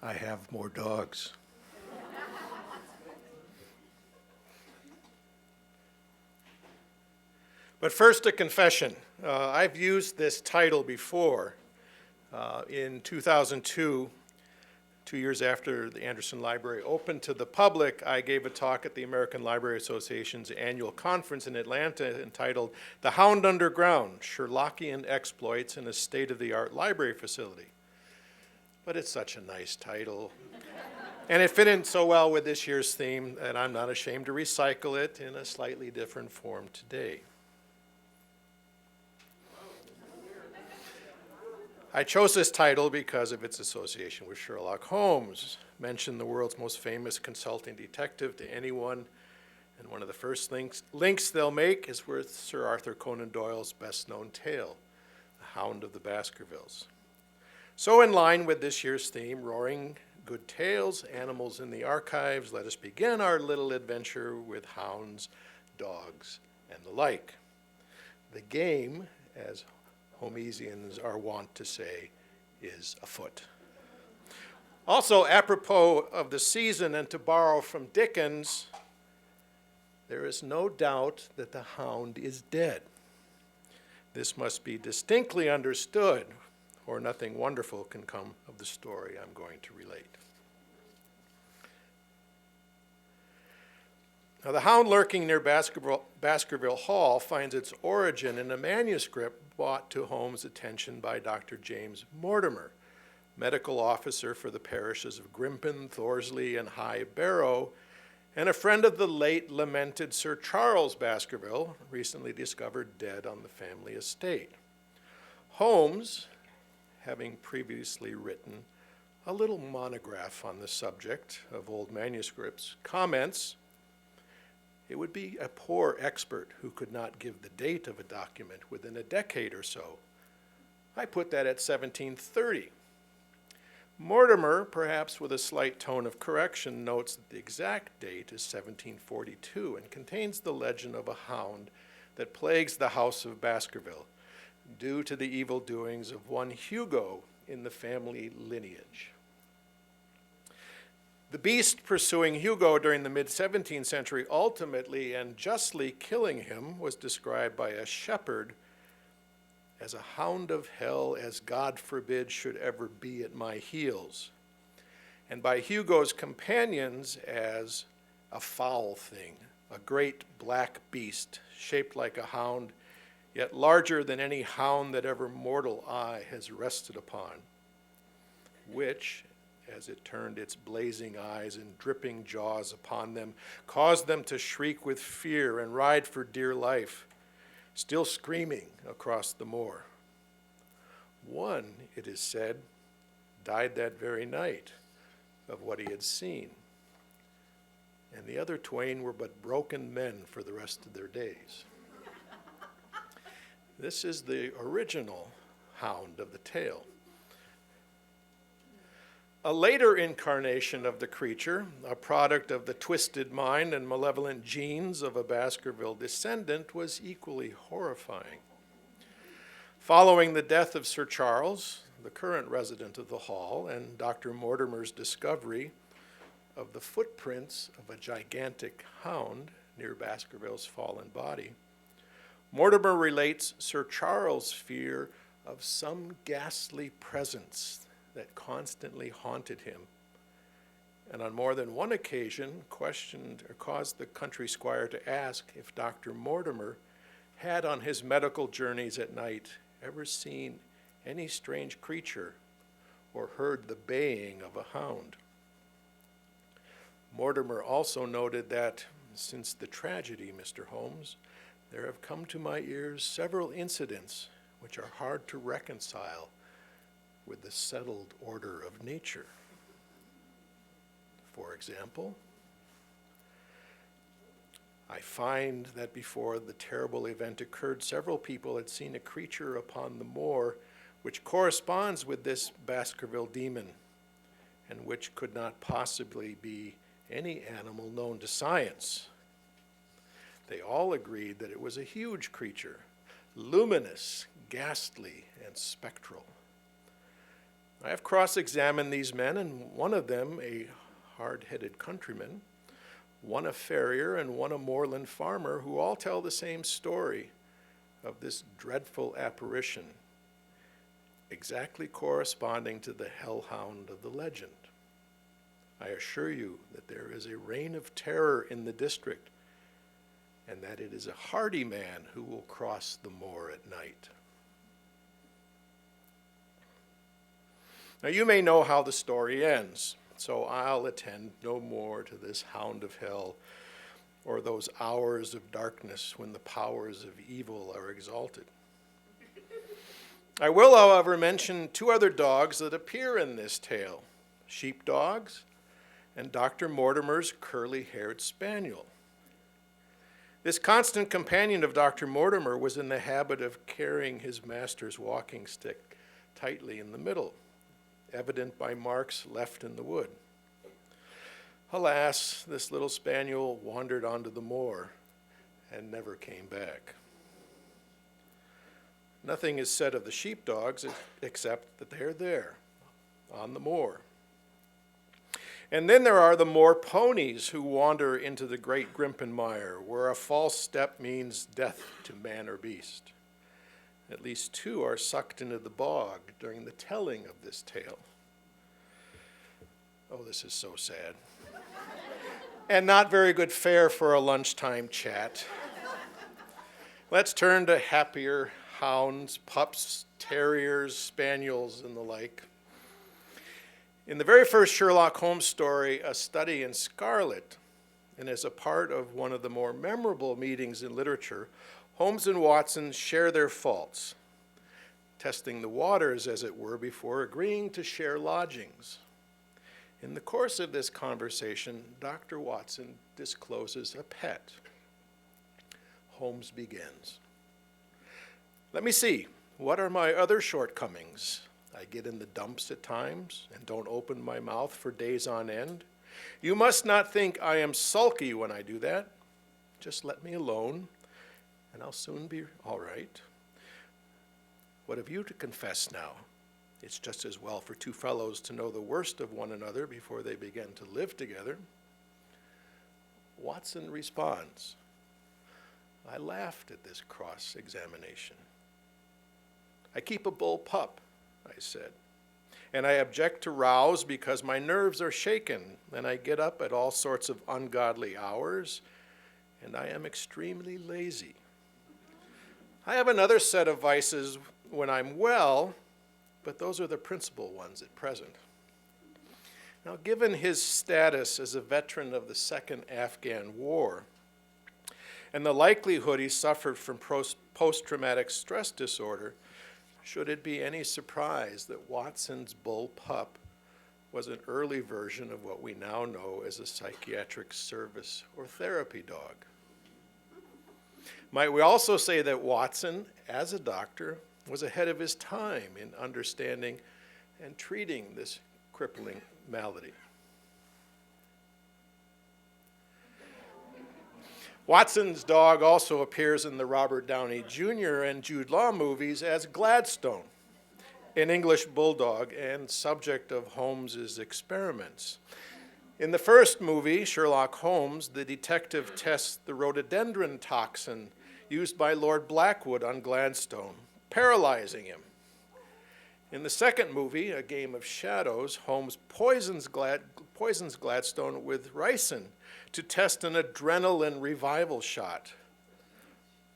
I have more dogs. But first, a confession. I've used this title before. In 2002, 2 years after the Anderson Library opened to the public, I gave a talk at the American Library Association's annual conference in Atlanta entitled The Hound Underground, Sherlockian Exploits in a State-of-the-Art Library Facility. But it's such a nice title. And it fit in so well with this year's theme that I'm not ashamed to recycle it in a slightly different form today. I chose this title because of its association with Sherlock Holmes. Mention the world's most famous consulting detective to anyone, and one of the first links they'll make is with Sir Arthur Conan Doyle's best-known tale, The Hound of the Baskervilles. So in line with this year's theme, roaring good tales, animals in the archives, let us begin our little adventure with hounds, dogs, and the like. The game, as Holmesians are wont to say, is afoot. Also, apropos of the season, and to borrow from Dickens, there is no doubt that the hound is dead. This must be distinctly understood, or nothing wonderful can come of the story I'm going to relate. Now, the hound lurking near Baskerville Hall finds its origin in a manuscript brought to Holmes' attention by Dr. James Mortimer, medical officer for the parishes of Grimpen, Thorsley, and High Barrow, and a friend of the late lamented Sir Charles Baskerville, recently discovered dead on the family estate. Holmes, having previously written a little monograph on the subject of old manuscripts, comments, "It would be a poor expert who could not give the date of a document within a decade or so. I put that at 1730. Mortimer, perhaps with a slight tone of correction, notes that the exact date is 1742 and contains the legend of a hound that plagues the house of Baskerville, due to the evil doings of one Hugo in the family lineage. The beast pursuing Hugo during the mid-17th century, ultimately and justly killing him, was described by a shepherd as a hound of hell, as God forbid should ever be at my heels, and by Hugo's companions as a foul thing, a great black beast shaped like a hound, yet larger than any hound that ever mortal eye has rested upon, which, as it turned its blazing eyes and dripping jaws upon them, caused them to shriek with fear and ride for dear life, still screaming across the moor. One, it is said, died that very night of what he had seen, and the other twain were but broken men for the rest of their days. This is the original hound of the tale. A later incarnation of the creature, a product of the twisted mind and malevolent genes of a Baskerville descendant, was equally horrifying. Following the death of Sir Charles, the current resident of the Hall, and Dr. Mortimer's discovery of the footprints of a gigantic hound near Baskerville's fallen body, Mortimer relates Sir Charles' fear of some ghastly presence that constantly haunted him, and on more than one occasion questioned or caused the country squire to ask if Dr. Mortimer had on his medical journeys at night ever seen any strange creature or heard the baying of a hound. Mortimer also noted that, since the tragedy, Mr. Holmes, there have come to my ears several incidents which are hard to reconcile with the settled order of nature. for example. I find that before the terrible event occurred, several people had seen a creature upon the moor which corresponds with this Baskerville demon, and which could not possibly be any animal known to science. They all agreed that it was a huge creature, luminous, ghastly, and spectral. I have cross-examined these men, and one of them, a hard-headed countryman, one a farrier, and one a moorland farmer, who all tell the same story of this dreadful apparition, exactly corresponding to the hellhound of the legend. I assure you that there is a reign of terror in the district, and that it is a hardy man who will cross the moor at night. Now you may know how the story ends, so I'll attend no more to this Hound of Hell or those hours of darkness when the powers of evil are exalted. I will, however, mention two other dogs that appear in this tale, Sheepdogs and Dr. Mortimer's curly-haired Spaniel. This constant companion of Dr. Mortimer was in the habit of carrying his master's walking stick tightly in the middle, evident by marks left in the wood. Alas, this little spaniel wandered onto the moor and never came back. Nothing is said of the sheepdogs except that they're there on the moor. And then there are the moor ponies who wander into the great Grimpenmire, where a false step means death to man or beast. At least two are sucked into the bog during the telling of this tale. Oh, this is so sad. And not very good fare for a lunchtime chat. Let's turn to happier hounds, pups, terriers, spaniels, and the like. In the very first Sherlock Holmes story, A Study in Scarlet, and as a part of one of the more memorable meetings in literature, Holmes and Watson share their faults, testing the waters, as it were, before agreeing to share lodgings. In the course of this conversation, Dr. Watson discloses a pet. Holmes begins. Let me see, what are my other shortcomings? I get in the dumps at times and don't open my mouth for days on end. You must not think I am sulky when I do that. Just let me alone, and I'll soon be all right. What have you to confess now? It's just as well for two fellows to know the worst of one another before they begin to live together. Watson responds, I laughed at this cross-examination. I keep a bull pup, I said, and I object to rows because my nerves are shaken, and I get up at all sorts of ungodly hours, and I am extremely lazy. I have another set of vices when I'm well, but those are the principal ones at present. Now, given his status as a veteran of the Second Afghan War, and the likelihood he suffered from post-traumatic stress disorder, should it be any surprise that Watson's bull pup was an early version of what we now know as a psychiatric service or therapy dog? Might we also say that Watson, as a doctor, was ahead of his time in understanding and treating this crippling malady? Watson's dog also appears in the Robert Downey Jr. and Jude Law movies as Gladstone, an English bulldog and subject of Holmes's experiments. In the first movie, Sherlock Holmes, the detective tests the rhododendron toxin used by Lord Blackwood on Gladstone, paralyzing him. In the second movie, A Game of Shadows, Holmes poisons Gladstone with ricin to test an adrenaline revival shot,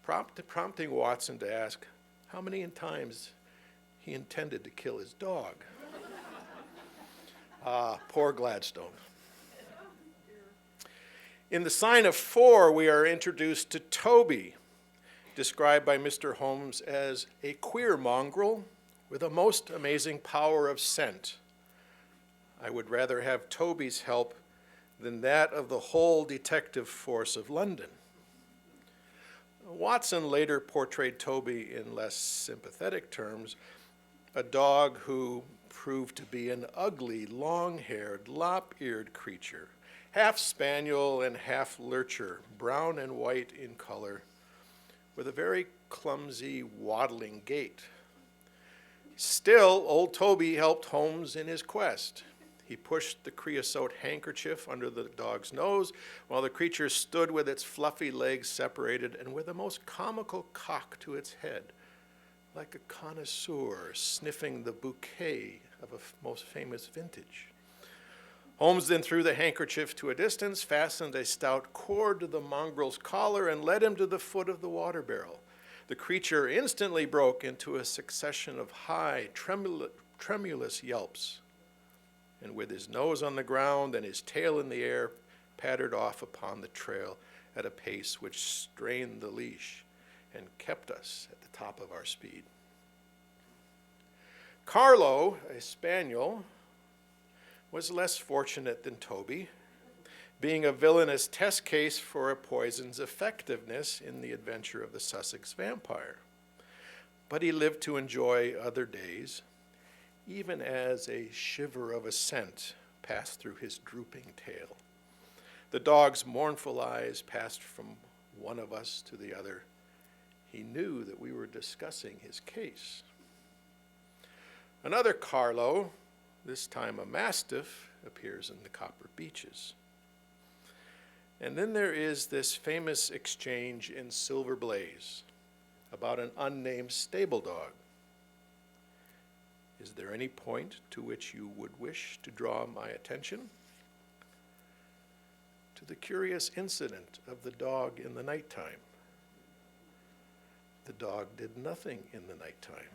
prompting Watson to ask how many times he intended to kill his dog. Poor Gladstone. In The Sign of Four, we are introduced to Toby, described by Mr. Holmes as a queer mongrel with a most amazing power of scent. I would rather have Toby's help than that of the whole detective force of London. Watson later portrayed Toby in less sympathetic terms, a dog who proved to be an ugly, long-haired, lop-eared creature, half spaniel and half lurcher, brown and white in color, with a very clumsy, waddling gait. Still, old Toby helped Holmes in his quest. He pushed the creosote handkerchief under the dog's nose while the creature stood with its fluffy legs separated and with a most comical cock to its head, like a connoisseur sniffing the bouquet of a most famous vintage. Holmes then threw the handkerchief to a distance, fastened a stout cord to the mongrel's collar, and led him to the foot of the water barrel. The creature instantly broke into a succession of high, tremulous yelps, and with his nose on the ground and his tail in the air, pattered off upon the trail at a pace which strained the leash and kept us at the top of our speed. Carlo, a spaniel, was less fortunate than Toby, being a villainous test case for a poison's effectiveness in the adventure of the Sussex vampire. But he lived to enjoy other days, even as a shiver of a scent passed through his drooping tail. The dog's mournful eyes passed from one of us to the other. He knew that we were discussing his case. Another Carlo, this time a mastiff, appears in the Copper Beeches. And then there is this famous exchange in Silver Blaze about an unnamed stable dog. Is there any point to which you would wish to draw my attention? To the curious incident of the dog in the nighttime. The dog did nothing in the nighttime.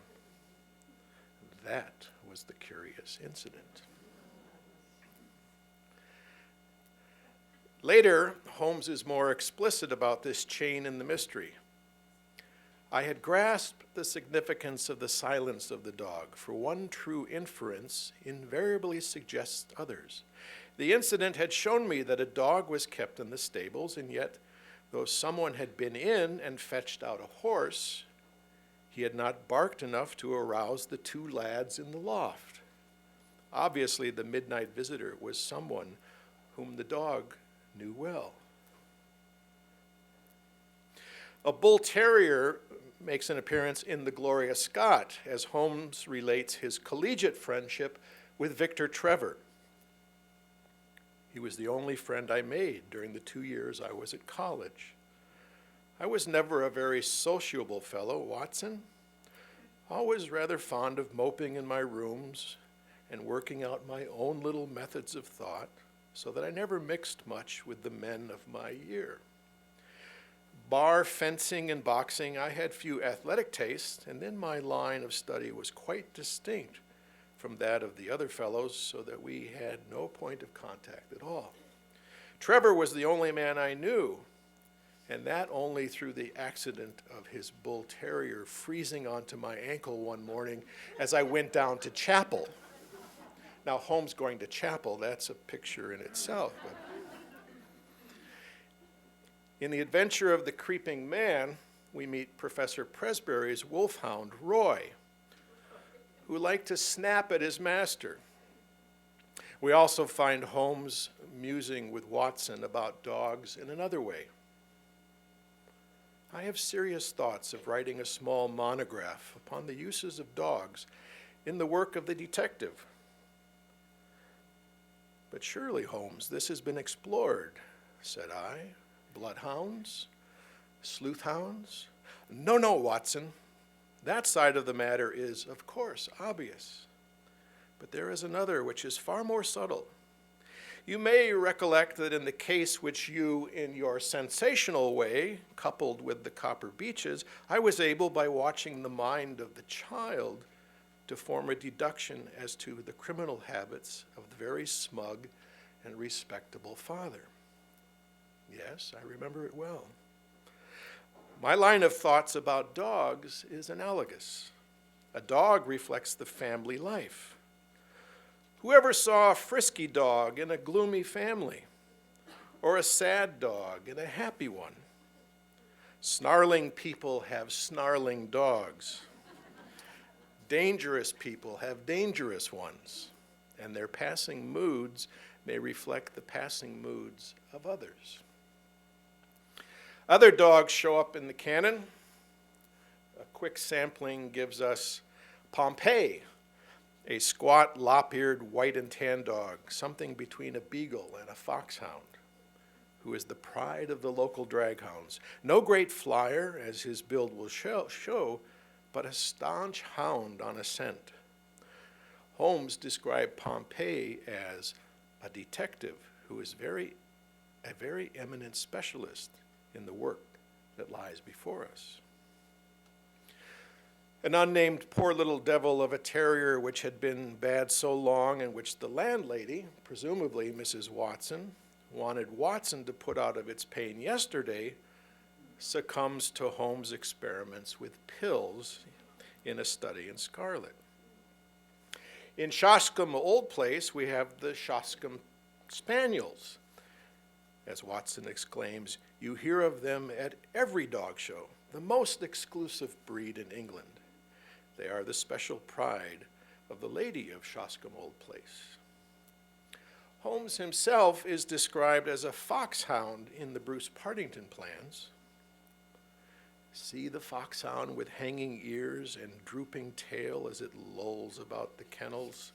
That was the curious incident. Later, Holmes is more explicit about this chain in the mystery. I had grasped the significance of the silence of the dog, for one true inference invariably suggests others. The incident had shown me that a dog was kept in the stables, and yet, though someone had been in and fetched out a horse, he had not barked enough to arouse the two lads in the loft. Obviously, the midnight visitor was someone whom the dog knew well. A bull terrier makes an appearance in the Gloria Scott as Holmes relates his collegiate friendship with Victor Trevor. He was the only friend I made during the 2 years I was at college. I was never a very sociable fellow, Watson. Always rather fond of moping in my rooms and working out my own little methods of thought, so that I never mixed much with the men of my year. Bar fencing and boxing, I had few athletic tastes, and then my line of study was quite distinct from that of the other fellows, so that we had no point of contact at all. Trevor was the only man I knew, and that only through the accident of his bull terrier freezing onto my ankle one morning as I went down to chapel. Now, Holmes going to chapel, that's a picture in itself. But in The Adventure of the Creeping Man, we meet Professor Presbury's Wolfhound Roy, who liked to snap at his master. We also find Holmes musing with Watson about dogs in another way. I have serious thoughts of writing a small monograph upon the uses of dogs in the work of the detective. But surely, Holmes, this has been explored, said I. Bloodhounds? Sleuthhounds? No, Watson. That side of the matter is, of course, obvious. But there is another which is far more subtle. You may recollect that in the case which you, in your sensational way, coupled with the Copper Beeches, I was able, by watching the mind of the child, to form a deduction as to the criminal habits of the very smug and respectable father. Yes, I remember it well. My line of thoughts about dogs is analogous. A dog reflects the family life. Whoever saw a frisky dog in a gloomy family? or a sad dog and a happy one. Snarling people have snarling dogs. Dangerous people have dangerous ones, and their passing moods may reflect the passing moods of others. Other dogs show up in the canon. A quick sampling gives us Pompeii, a squat, lop-eared, white and tan dog, something between a beagle and a foxhound, who is the pride of the local drag hounds. No great flyer, as his build will show, but a staunch hound on a scent. Holmes described Pompeii as a detective who is a very eminent specialist in the work that lies before us. An unnamed poor little devil of a terrier which had been bad so long and which the landlady, presumably Mrs. Watson, wanted Watson to put out of its pain yesterday, succumbs to Holmes' experiments with pills in A Study in Scarlet. In Shoscombe Old Place, we have the Shoscombe Spaniels. As Watson exclaims, "You hear of them at every dog show, the most exclusive breed in England. They are the special pride of the lady of Shoscombe Old Place." Holmes himself is described as a foxhound in the Bruce Partington plans. See the foxhound with hanging ears and drooping tail as it lolls about the kennels,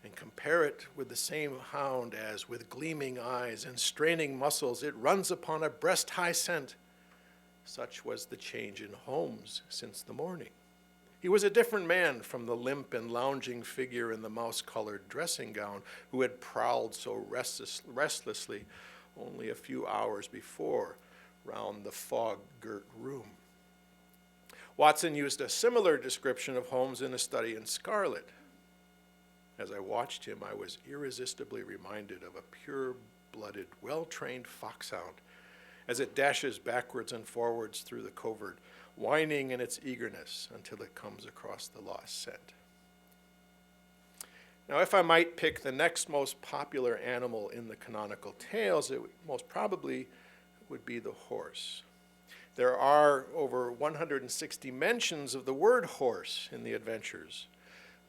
and compare it with the same hound as, with gleaming eyes and straining muscles, it runs upon a breast-high scent. Such was the change in Holmes since the morning. He was a different man from the limp and lounging figure in the mouse-colored dressing gown who had prowled so restlessly only a few hours before round the fog-girt room. Watson used a similar description of Holmes in A Study in Scarlet. As I watched him, I was irresistibly reminded of a pure-blooded, well-trained foxhound as it dashes backwards and forwards through the covert, whining in its eagerness until it comes across the lost scent. Now, if I might pick the next most popular animal in the canonical tales, it most probably would be the horse. There are over 160 mentions of the word horse in the adventures.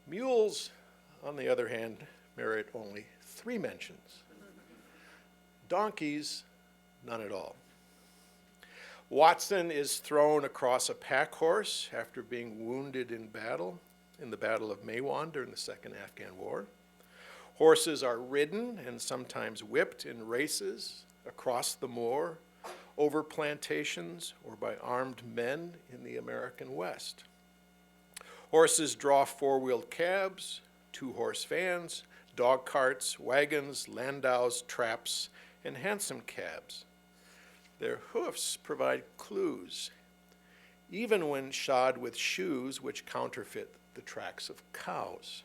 Mules, on the other hand, merit only 3 mentions. Donkeys, none at all. Watson is thrown across a pack horse after being wounded in the Battle of Maiwand during the Second Afghan War. Horses are ridden and sometimes whipped in races across the moor, over plantations, or by armed men in the American West. Horses draw 4-wheeled cabs, 2-horse vans, dog carts, wagons, landaus, traps, and hansom cabs. Their hoofs provide clues, even when shod with shoes which counterfeit the tracks of cows.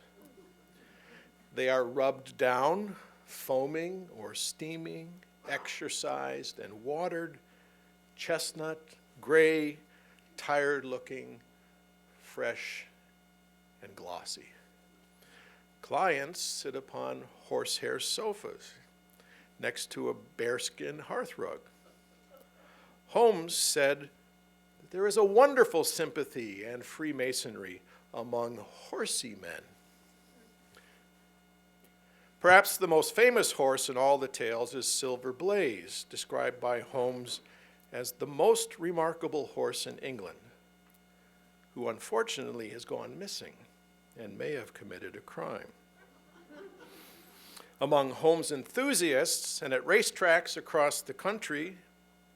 They are rubbed down, foaming or steaming, exercised and watered, chestnut, gray, tired-looking, fresh, and glossy. Clients sit upon horsehair sofas next to a bearskin hearthrug. Holmes said that there is a wonderful sympathy and Freemasonry among horsey men. Perhaps the most famous horse in all the tales is Silver Blaze, described by Holmes as the most remarkable horse in England, who unfortunately has gone missing and may have committed a crime. Among Holmes enthusiasts and at racetracks across the country,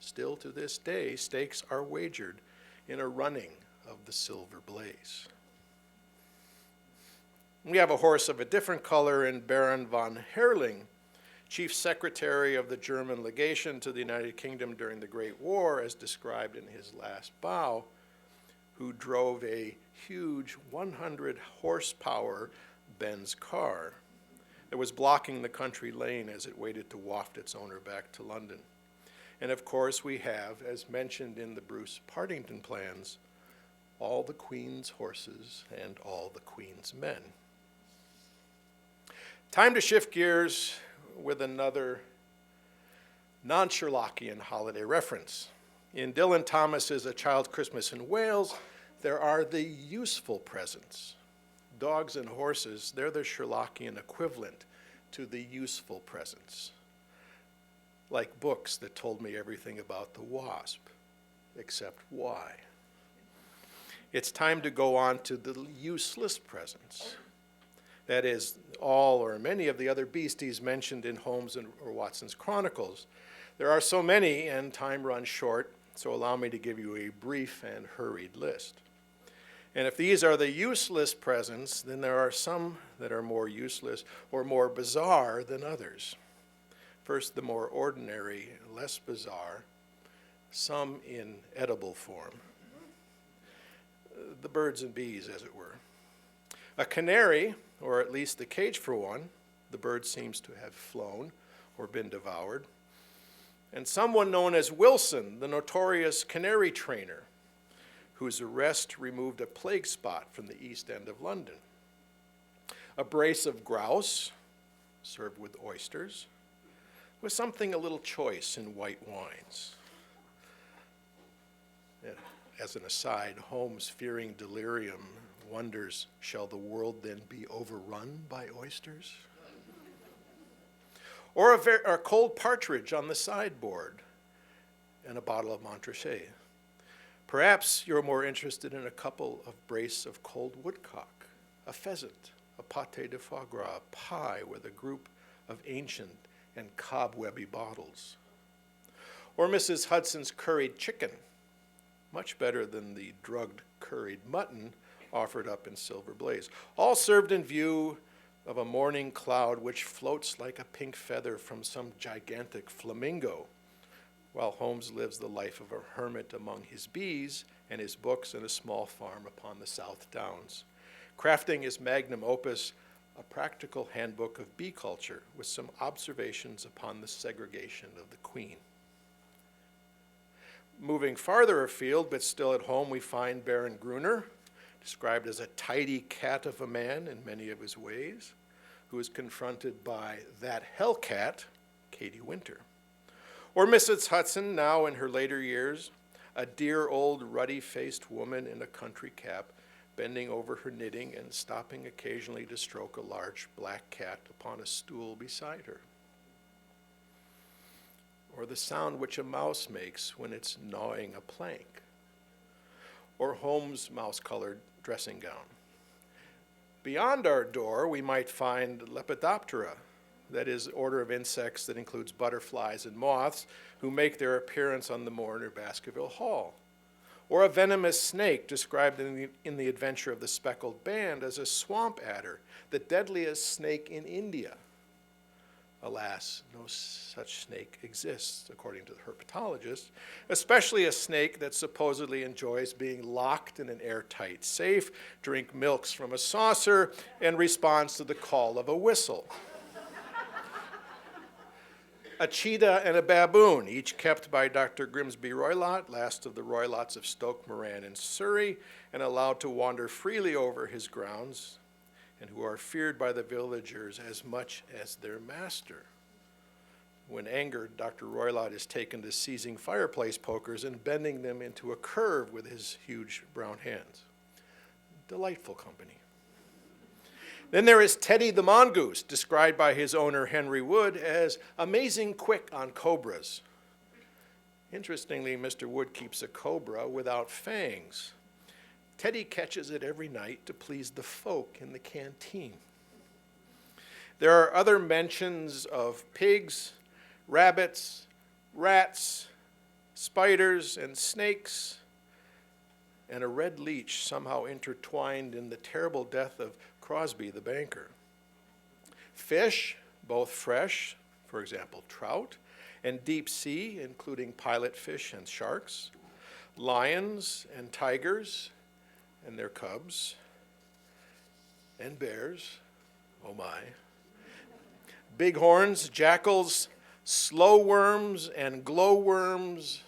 still to this day, stakes are wagered in a running of the Silver Blaze. We have a horse of a different color in Baron von Hurling, chief secretary of the German legation to the United Kingdom during the Great War, as described in his last bow, who drove a huge 100 horsepower Benz car that was blocking the country lane as it waited to waft its owner back to London. And of course we have, as mentioned in the Bruce Partington plans, all the Queen's horses and all the Queen's men. Time to shift gears with another non-Sherlockian holiday reference. In Dylan Thomas's A Child's Christmas in Wales, there are the useful presents. Dogs and horses, they're the Sherlockian equivalent to the useful presents. Like books that told me everything about the wasp, except why. It's time to go on to the useless presents. That is, all or many of the other beasties mentioned in Holmes or Watson's chronicles. There are so many, and time runs short, so allow me to give you a brief and hurried list. And if these are the useless presents, then there are some that are more useless or more bizarre than others. First, the more ordinary, less bizarre, some in edible form. The birds and bees, as it were. A canary, or at least the cage for one, the bird seems to have flown or been devoured. And someone known as Wilson, the notorious canary trainer, whose arrest removed a plague spot from the East End of London. A brace of grouse, served with oysters, with something a little choice in white wines. As an aside, Holmes, fearing delirium, wonders, shall the world then be overrun by oysters? Or a cold partridge on the sideboard and a bottle of Montrachet. Perhaps you're more interested in a couple of brace of cold woodcock, a pheasant, a pâté de foie gras, a pie with a group of ancient and cobwebby bottles. Or Mrs. Hudson's curried chicken, much better than the drugged curried mutton offered up in silver blaze, all served in view of a morning cloud which floats like a pink feather from some gigantic flamingo, while Holmes lives the life of a hermit among his bees and his books in a small farm upon the South Downs, crafting his magnum opus, a practical handbook of bee culture with some observations upon the segregation of the queen. Moving farther afield, but still at home, we find Baron Gruner, described as a tidy cat of a man in many of his ways, who is confronted by that hellcat, Katie Winter. Or Mrs. Hudson, now in her later years, a dear old ruddy-faced woman in a country cap, bending over her knitting and stopping occasionally to stroke a large black cat upon a stool beside her. Or the sound which a mouse makes when it's gnawing a plank. Or Holmes' mouse-colored dressing gown. Beyond our door, we might find Lepidoptera, that is, order of insects that includes butterflies and moths, who make their appearance on the moor near Baskerville Hall. Or a venomous snake described in the Adventure of the Speckled Band as a swamp adder, the deadliest snake in India. Alas, no such snake exists, according to the herpetologist, especially a snake that supposedly enjoys being locked in an airtight safe, drink milks from a saucer, and responds to the call of a whistle. A cheetah and a baboon, each kept by Dr. Grimsby Roylott, last of the Roylotts of Stoke Moran in Surrey, and allowed to wander freely over his grounds, and who are feared by the villagers as much as their master. When angered, Dr. Roylott is taken to seizing fireplace pokers and bending them into a curve with his huge brown hands. Delightful company. Then there is Teddy the mongoose, described by his owner Henry Wood as amazing quick on cobras. Interestingly, Mr. Wood keeps a cobra without fangs. Teddy catches it every night to please the folk in the canteen. There are other mentions of pigs, rabbits, rats, spiders, and snakes, and a red leech somehow intertwined in the terrible death of Crosby the banker. Fish, both fresh, for example, trout, and deep sea, including pilot fish and sharks, lions and tigers and their cubs, and bears, oh my, bighorns, jackals, slow worms and glowworms,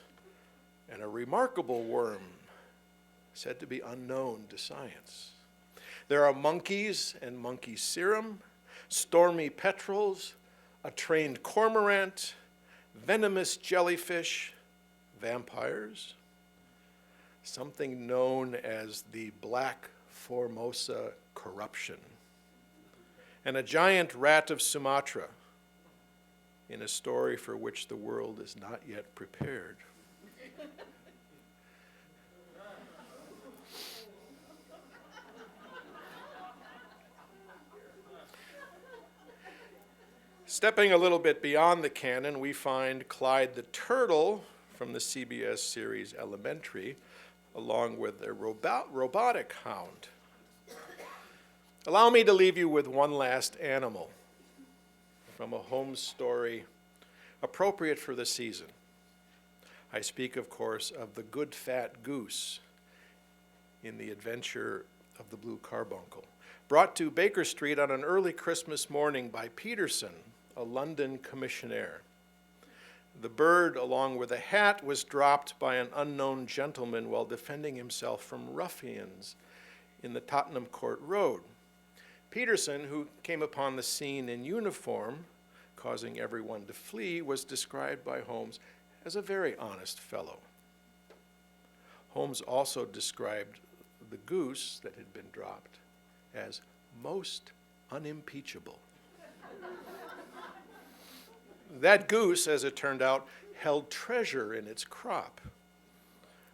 and a remarkable worm said to be unknown to science. There are monkeys and monkey serum, stormy petrels, a trained cormorant, venomous jellyfish, vampires, something known as the Black Formosa corruption, and a giant rat of Sumatra in a story for which the world is not yet prepared. Stepping a little bit beyond the canon, we find Clyde the Turtle from the CBS series Elementary, along with a robotic hound. Allow me to leave you with one last animal from a Holmes story appropriate for the season. I speak, of course, of the good Fat Goose in The Adventure of the Blue Carbuncle, brought to Baker Street on an early Christmas morning by Peterson, a London commissionaire. The bird, along with a hat, was dropped by an unknown gentleman while defending himself from ruffians in the Tottenham Court Road. Peterson, who came upon the scene in uniform, causing everyone to flee, was described by Holmes as a very honest fellow. Holmes also described the goose that had been dropped as most unimpeachable. That goose, as it turned out, held treasure in its crop.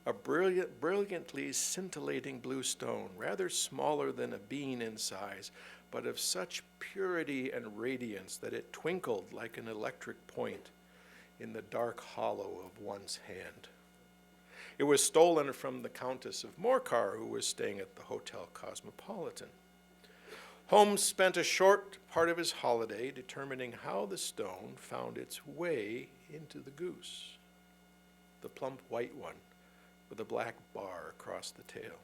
A brilliantly scintillating blue stone, rather smaller than a bean in size, but of such purity and radiance that it twinkled like an electric point in the dark hollow of one's hand. It was stolen from the Countess of Morcar, who was staying at the Hotel Cosmopolitan. Holmes spent a short part of his holiday determining how the stone found its way into the goose, the plump white one with a black bar across the tail.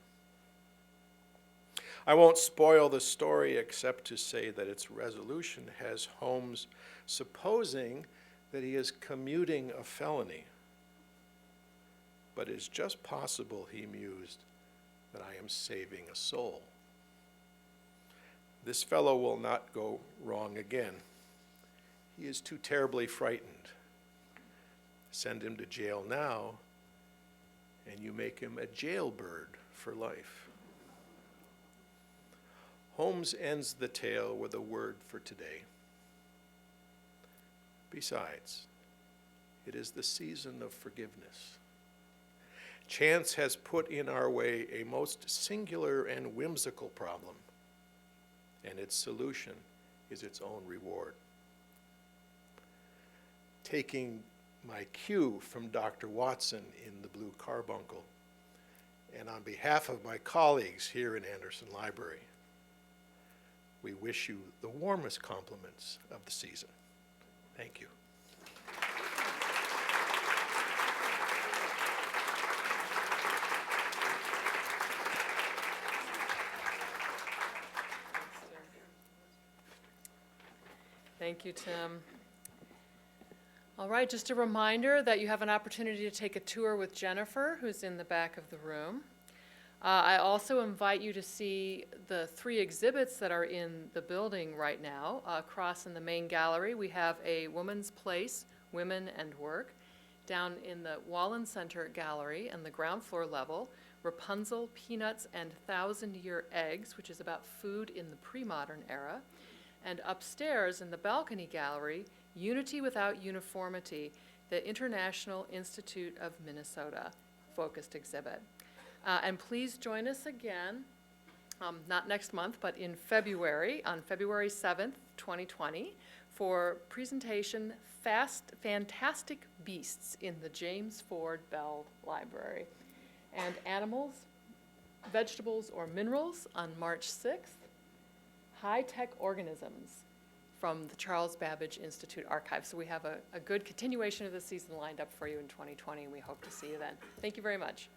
I won't spoil the story except to say that its resolution has Holmes supposing that he is commuting a felony, but it's just possible, he mused, that I am saving a soul. This fellow will not go wrong again. He is too terribly frightened. Send him to jail now, and you make him a jailbird for life. Holmes ends the tale with a word for today. Besides, it is the season of forgiveness. Chance has put in our way a most singular and whimsical problem, and its solution is its own reward. Taking my cue from Dr. Watson in The Blue Carbuncle, and on behalf of my colleagues here in Anderson Library, we wish you the warmest compliments of the season. Thank you. Thank you, Tim. All right, just a reminder that you have an opportunity to take a tour with Jennifer, who's in the back of the room. I also invite you to see the 3 exhibits that are in the building right now. Across in the main gallery, we have a Woman's Place, Women and Work. Down in the Wallen Center Gallery and the ground floor level, Rapunzel, Peanuts, and Thousand-Year Eggs, which is about food in the pre-modern era. And upstairs in the balcony gallery, Unity Without Uniformity, the International Institute of Minnesota focused exhibit. And please join us again, not next month, but in February, on February 7th, 2020, for presentation Fantastic Beasts in the James Ford Bell Library. And Animals, Vegetables, or Minerals on March 6th. High-Tech Organisms from the Charles Babbage Institute Archive. So we have a good continuation of the season lined up for you in 2020, and we hope to see you then. Thank you very much.